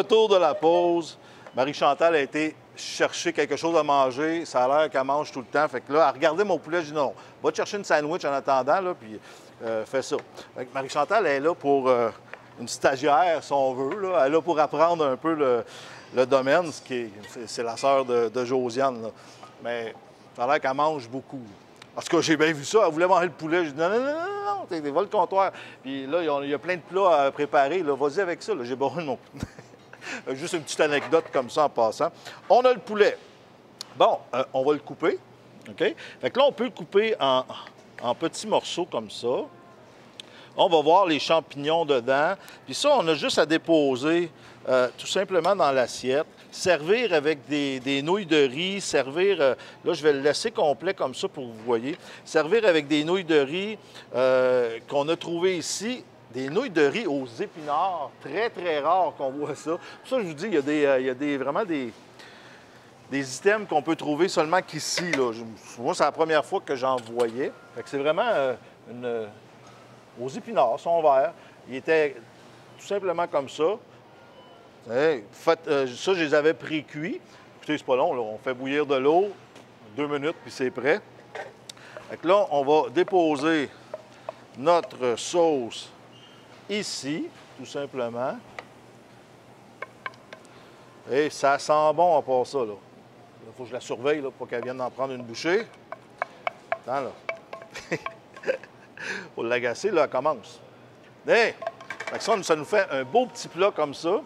retour de la pause, Marie-Chantal a été chercher quelque chose à manger. Ça a l'air qu'elle mange tout le temps. Fait que là, elle regardait mon poulet, je dis non, va te chercher une sandwich en attendant, là, puis fais ça. Fait que Marie-Chantal est là pour une stagiaire, si on veut. Là. Elle est là pour apprendre un peu le domaine, c'est la sœur de Josiane. Là. Mais ça a l'air qu'elle mange beaucoup. En tout cas, j'ai bien vu ça. Elle voulait manger le poulet. J'ai dit non, non, non, non, non, va le comptoir. Puis là, il y a plein de plats à préparer. Vas-y avec ça. J'ai besoin de mon juste une petite anecdote comme ça en passant. On a le poulet. Bon, on va le couper. OK? Fait que là, on peut le couper en petits morceaux comme ça. On va voir les champignons dedans. Puis ça, on a juste à déposer tout simplement dans l'assiette. Servir avec des nouilles de riz. Servir, là, je vais le laisser complet comme ça pour que vous voyez. Servir avec des nouilles de riz qu'on a trouvées ici. Des nouilles de riz aux épinards. Très, très rare qu'on voit ça. Pour ça, je vous dis, il y a vraiment des items qu'on peut trouver seulement qu'ici. Moi, c'est la première fois que j'en voyais. Fait que c'est vraiment aux épinards, sont verts. Ils étaient tout simplement comme ça. Ça, je les avais pré-cuits. Écoutez, c'est pas long, là. On fait bouillir de l'eau, 2 minutes, puis c'est prêt. Fait que là, on va déposer notre sauce ici, tout simplement. Et ça sent bon à part ça, là. Il faut que je la surveille, là, pour qu'elle vienne d'en prendre une bouchée. Attends, là. Pour l'agacer, là, elle commence. Hey! Fait que ça nous fait un beau petit plat comme ça.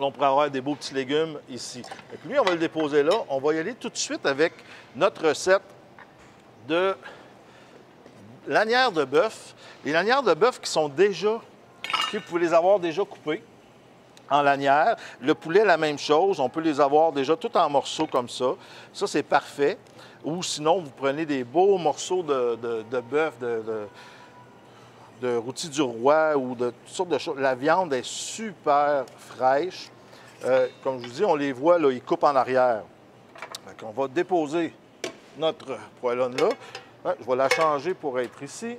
On pourrait avoir des beaux petits légumes ici. Fait que lui, on va le déposer là. On va y aller tout de suite avec notre recette de lanières de bœuf. Les lanières de bœuf qui sont déjà... Vous pouvez les avoir déjà coupées en lanières. Le poulet, la même chose. On peut les avoir déjà tout en morceaux comme ça. Ça, c'est parfait. Ou sinon, vous prenez des beaux morceaux de bœuf, de rôti du roi ou de toutes sortes de choses. La viande est super fraîche. Comme je vous dis, on les voit, là, ils coupent en arrière. On va déposer notre poêlonne là. Je vais la changer pour être ici.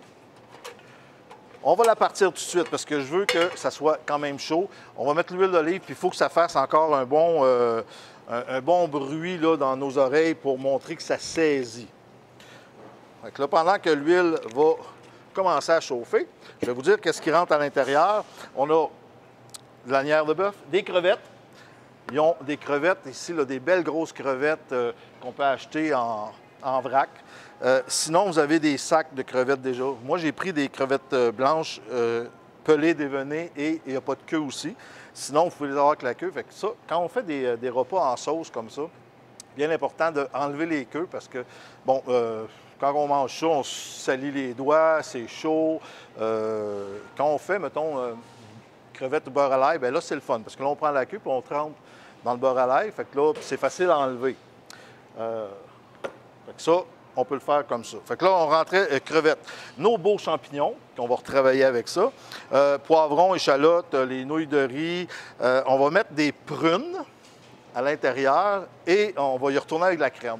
On va la partir tout de suite parce que je veux que ça soit quand même chaud. On va mettre l'huile d'olive, puis il faut que ça fasse encore un bon bruit là, dans nos oreilles pour montrer que ça saisit. Donc là, pendant que l'huile va commencer à chauffer, je vais vous dire qu'est-ce qui rentre à l'intérieur. On a de lanières de bœuf, des crevettes. Ils ont des crevettes ici, là, des belles grosses crevettes qu'on peut acheter en vrac. Sinon, vous avez des sacs de crevettes déjà. Moi, j'ai pris des crevettes blanches pelées, dévenées et il n'y a pas de queue aussi. Sinon, vous pouvez les avoir avec la queue. Fait que ça, quand on fait des repas en sauce comme ça, bien important d'enlever les queues parce que, bon, quand on mange ça, on se salit les doigts, c'est chaud. Quand on fait, mettons, crevettes au beurre à l'ail, bien là, c'est le fun parce que là, on prend la queue et on trempe dans le beurre à l'ail. Fait que là, c'est facile à enlever. Fait que ça, on peut le faire comme ça. Fait que là, on rentrait crevettes. Nos beaux champignons, on va retravailler avec ça. Poivrons, échalotes, les nouilles de riz. On va mettre des prunes à l'intérieur et on va y retourner avec de la crème.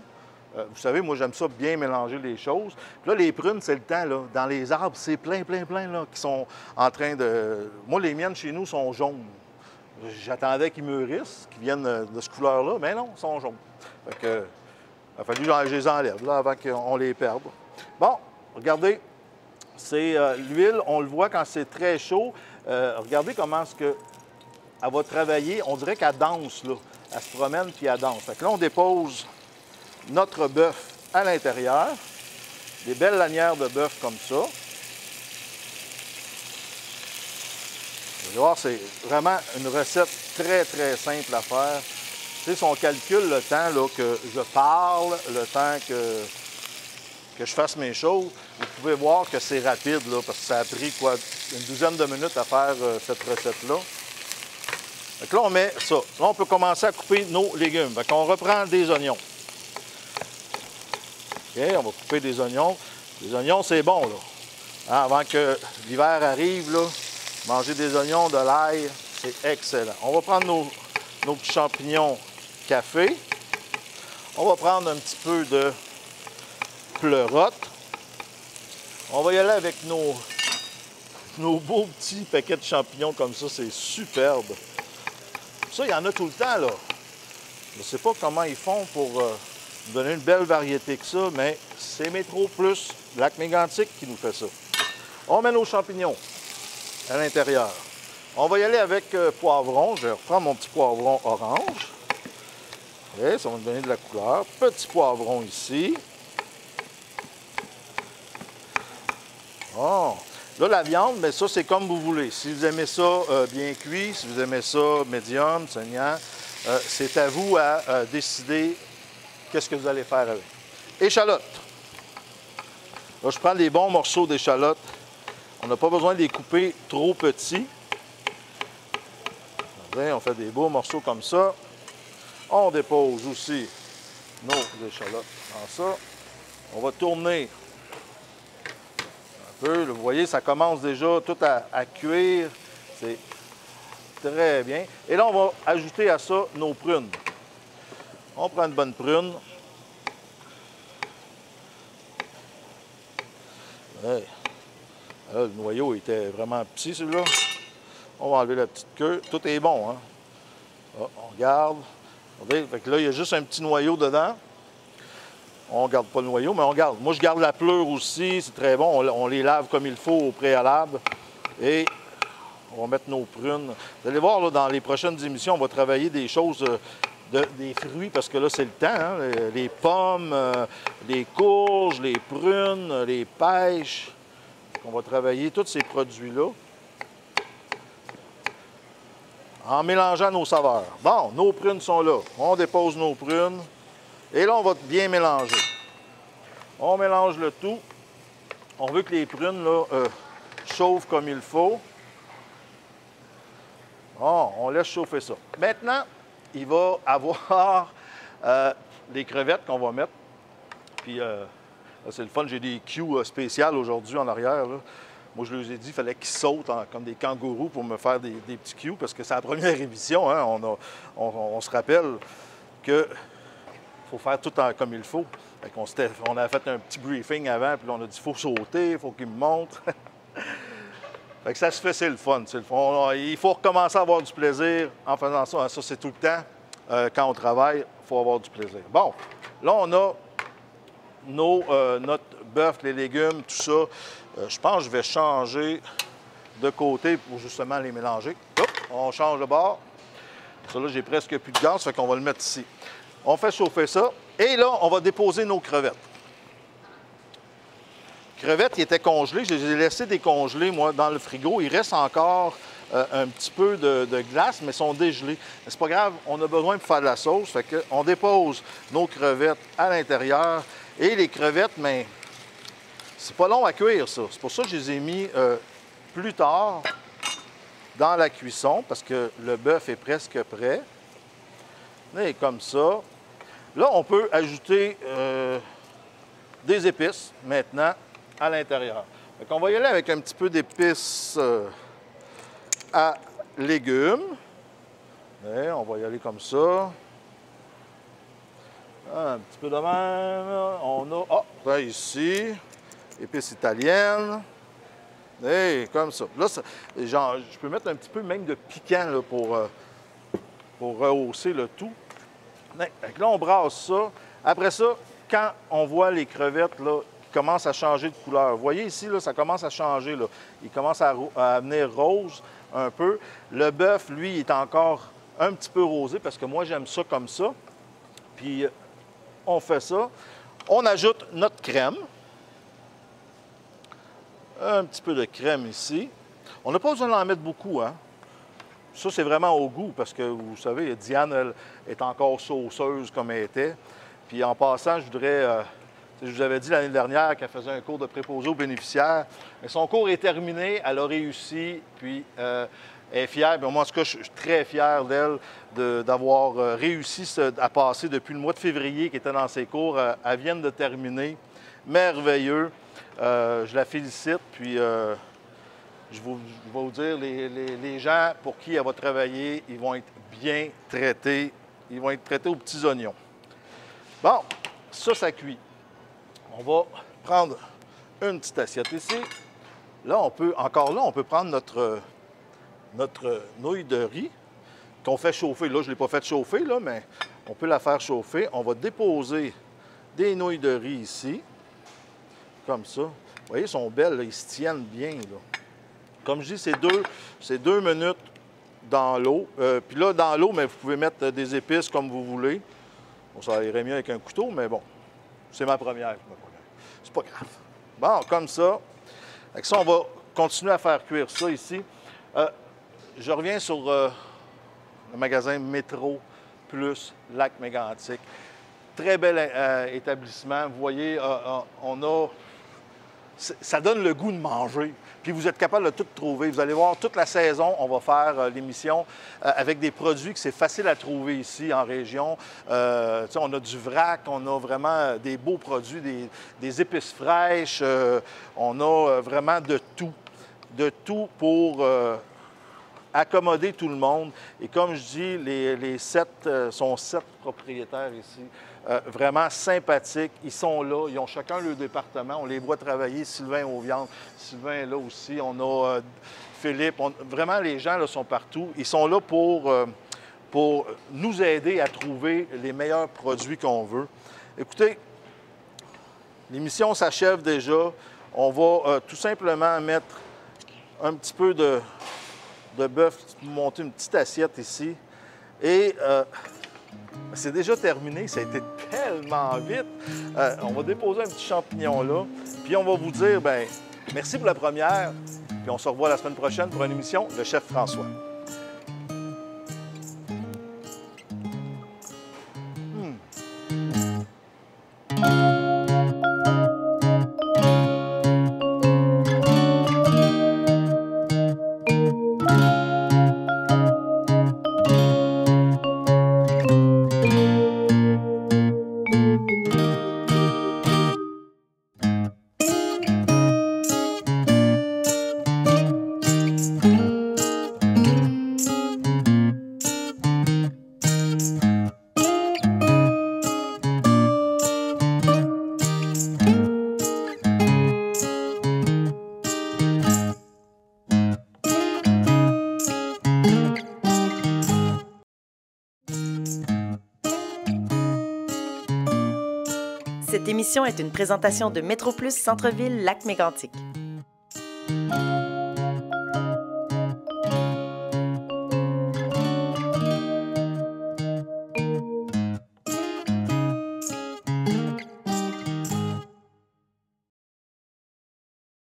Vous savez, moi, j'aime ça bien mélanger les choses. Puis là, les prunes, c'est le temps, là. Dans les arbres, c'est plein, là, qui sont en train de... Moi, les miennes chez nous sont jaunes. J'attendais qu'ils mûrissent, qu'ils viennent de cette couleur-là, mais non, ils sont jaunes. Fait que... Il a fallu que je les enlève là, avant qu'on les perde. Bon, regardez, c'est l'huile, on le voit quand c'est très chaud. Regardez comment est-ce qu'elle va travailler. On dirait qu'elle danse, là. Elle se promène puis elle danse. Fait que là, on dépose notre bœuf à l'intérieur. Des belles lanières de bœuf comme ça. Vous allez voir, c'est vraiment une recette très, très simple à faire. Tu sais, si on calcule le temps là, que je parle, le temps que je fasse mes choses, vous pouvez voir que c'est rapide, là, parce que ça a pris quoi, une douzaine de minutes à faire cette recette-là. Donc là, on met ça. Là, on peut commencer à couper nos légumes. Donc, on reprend des oignons. OK, on va couper des oignons. Les oignons, c'est bon, là. Hein, avant que l'hiver arrive, là, manger des oignons, de l'ail, c'est excellent. On va prendre nos petits champignons café. On va prendre un petit peu de pleurote. On va y aller avec nos beaux petits paquets de champignons comme ça. C'est superbe. Ça, il y en a tout le temps, là. Je ne sais pas comment ils font pour nous donner une belle variété que ça, mais c'est Métro Plus Lac-Mégantic qui nous fait ça. On met nos champignons à l'intérieur. On va y aller avec poivron. Je vais reprendre mon petit poivron orange. Et ça va nous donner de la couleur. Petit poivron ici. Bon. Là, la viande, mais ça, c'est comme vous voulez. Si vous aimez ça bien cuit, si vous aimez ça médium, saignant, c'est à vous à décider qu'est-ce que vous allez faire avec. Échalotes. Là, je prends des bons morceaux d'échalotes. On n'a pas besoin de les couper trop petits. On fait des beaux morceaux comme ça. On dépose aussi nos échalotes dans ça. On va tourner un peu. Là, vous voyez, ça commence déjà tout à cuire. C'est très bien. Et là, on va ajouter à ça nos prunes. On prend une bonne prune. Ouais. Là, le noyau était vraiment petit, celui-là. On va enlever la petite queue. Tout est bon, hein? Là, on garde. Fait que là, il y a juste un petit noyau dedans. On ne garde pas le noyau, mais on garde. Moi, je garde la pleure aussi. C'est très bon. On les lave comme il faut au préalable. Et on va mettre nos prunes. Vous allez voir, là, dans les prochaines émissions, on va travailler des choses, des fruits, parce que là, c'est le temps. Hein? Les pommes, les courges, les prunes, les pêches. On va travailler tous ces produits-là en mélangeant nos saveurs. Bon, nos prunes sont là. On dépose nos prunes. Et là, on va bien mélanger. On mélange le tout. On veut que les prunes là, chauffent comme il faut. Bon, on laisse chauffer ça. Maintenant, il va avoir les crevettes qu'on va mettre. Puis, c'est le fun, j'ai des cues spéciales aujourd'hui en arrière. Là. Moi, je leur ai dit qu'il fallait qu'ils sautent comme des kangourous pour me faire des petits cues, parce que c'est la première émission. Hein? On se rappelle qu'il faut faire tout comme il faut. On avait fait un petit briefing avant, puis là, on a dit qu'il faut sauter, il faut qu'ils me montrent. Fait que ça se fait, c'est le fun. Il faut recommencer à avoir du plaisir en faisant ça. Ça, c'est tout le temps. Quand on travaille, il faut avoir du plaisir. Bon, là, on a notre bœuf, les légumes, tout ça. Je pense que je vais changer de côté pour justement les mélanger. Hop, on change de bord. Ça, là, j'ai presque plus de gaz, fait qu'on va le mettre ici. On fait chauffer ça. Et là, on va déposer nos crevettes. Crevettes, ils étaient congelés. Je les ai laissés décongeler, moi, dans le frigo. Il reste encore un petit peu de glace, mais ils sont dégelés. Mais c'est pas grave, on a besoin pour faire de la sauce. Fait qu'on dépose nos crevettes à l'intérieur. Et les crevettes, mais c'est pas long à cuire, ça. C'est pour ça que je les ai mis plus tard dans la cuisson, parce que le bœuf est presque prêt. Et comme ça. Là, on peut ajouter des épices maintenant à l'intérieur. On va y aller avec un petit peu d'épices à légumes. Et on va y aller comme ça. Un petit peu de même. On a, ici, épices italiennes. Et comme ça. Là, genre, je peux mettre un petit peu même de piquant là, pour rehausser le tout. Là, on brasse ça. Après ça, quand on voit les crevettes là, qui commencent à changer de couleur, vous voyez ici, là, ça commence à changer. Là. Il commence à venir rose un peu. Le bœuf, lui, il est encore un petit peu rosé parce que moi, j'aime ça comme ça. Puis, on fait ça. On ajoute notre crème. Un petit peu de crème ici. On n'a pas besoin d'en mettre beaucoup, hein? Ça, c'est vraiment au goût, parce que, vous savez, Diane, elle, est encore sauceuse comme elle était. Puis en passant, je voudrais... je vous avais dit l'année dernière qu'elle faisait un cours de préposé aux bénéficiaires. Mais son cours est terminé, elle a réussi, puis elle est fière. Bien, moi, en tout cas, je suis très fier d'elle d'avoir réussi à passer depuis le mois de février qui était dans ses cours. Elle vient de terminer. Merveilleux. Je la félicite, puis... je vais vous dire, les gens pour qui elle va travailler, ils vont être bien traités. Ils vont être traités aux petits oignons. Bon, ça cuit. On va prendre une petite assiette ici. Là, on peut prendre notre nouille de riz. qu'on fait chauffer. Là, je ne l'ai pas fait chauffer, là, mais on peut la faire chauffer. On va déposer des nouilles de riz ici, comme ça. Vous voyez, ils sont belles, là, ils se tiennent bien. Là. Comme je dis, c'est 2 minutes dans l'eau. Puis là, dans l'eau, mais vous pouvez mettre des épices comme vous voulez. Bon, ça irait mieux avec un couteau, mais bon, c'est ma première. C'est pas grave. Bon, comme ça. Avec ça, on va continuer à faire cuire ça ici. Je reviens sur le magasin Métro Plus Lac Mégantic. Très bel établissement. Vous voyez, on a... Ça donne le goût de manger. Puis vous êtes capable de tout trouver. Vous allez voir, toute la saison, on va faire l'émission avec des produits que c'est facile à trouver ici en région. On a du vrac, on a vraiment des beaux produits, des épices fraîches. On a vraiment de tout pour accommoder tout le monde. Et comme je dis, les 7 sont 7 propriétaires ici. Vraiment sympathiques. Ils sont là. Ils ont chacun leur département. On les voit travailler. Sylvain aux viandes. Sylvain est là aussi. On a Philippe. Vraiment, les gens là, sont partout. Ils sont là pour nous aider à trouver les meilleurs produits qu'on veut. Écoutez, l'émission s'achève déjà. On va tout simplement mettre un petit peu de bœuf, monter une petite assiette ici. Et c'est déjà terminé, ça a été tellement vite. On va déposer un petit champignon là, puis on va vous dire, bien, merci pour la première, puis on se revoit la semaine prochaine pour une émission de Chef François. Cette émission est une présentation de Métro Plus Centre-Ville Lac Mégantic.